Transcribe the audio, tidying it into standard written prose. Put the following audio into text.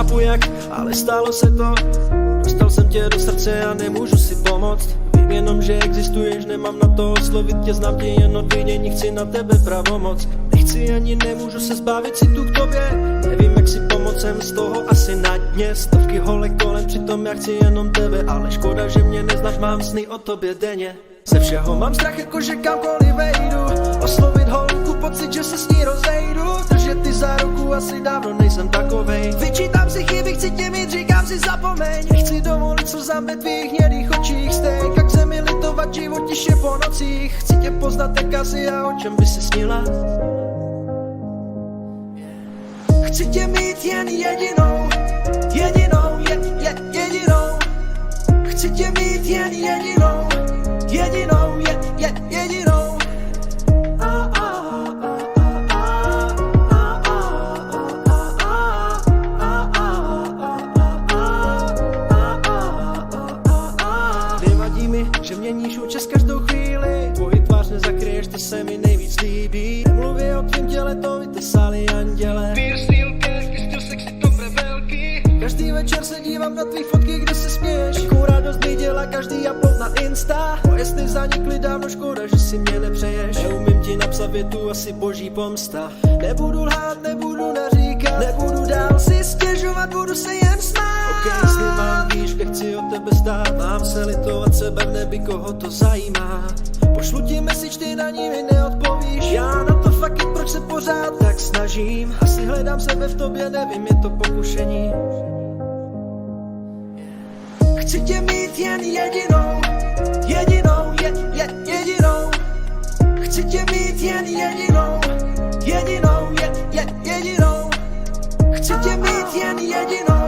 Nechápu jak, ale stalo se to. Dostal jsem tě do srdce a nemůžu si pomoct. Vím jenom, že existuješ, nemám na to oslovit tě. Znám tě jen od vidění, chci na tebe pravomoc. Nechci ani nemůžu se zbavit citu k tobě. Nevím jak si pomoct, jsem z toho asi na dně. Stovky holek kolem, přitom já chci jenom tebe. Ale škoda, že mě neznáš, mám sny o tobě denně. Ze všeho mám strach, jakože kamkoliv vejdu. Oslovit holku, pocit, že se s ní rozejdu. Držet ty za ruku, asi dávno nejsem takovej. Vyčítám si chyby, chci tě mít, říkám si zapomeň. Chci dovolit slzám ve tvých hnědých očích. Stejk, jak se mi litovat život tiše po nocích. Chci tě poznat, jaká jsi a o čem by si snila. Chci tě mít jen jedinou. Jedinou, jedinou. Chci tě mít jen jedinou. Jedinou, jedinou. Nevadí mi, že měníš účes každou chvíli. Tvoji tvář nezakryješ, to se mi nejvíc líbí. Nemluví o tvým těle, to vytesali anděle. Každý večer se dívám na tvý fotky, kde se směješ. Jakou radost mi dělá každý upload na Insta. Moje sny zanikly dávno, škoda, že si mě nepřeješ. Neumím ti napsat větu, asi boží pomsta. Nebudu lhát, nebudu naříkat. Nebudu dál si stěžovat, budu se jen smát. Ok, jestli mám víš, kde chci od tebe stát. Mám se litovat sebe v nebi, koho to zajímá. Pošlu ti message, ty na ní mi neodpovíš. Já na to fakt, proč se pořád tak snažím. Asi hledám sebe v tobě, nevím, je to pokušení. Chci tě mít jen jedinou. Jedinou, jedinou. Chci tě mít jen jedinou. Jedinou, jedinou. Chci tě mít jen jedinou.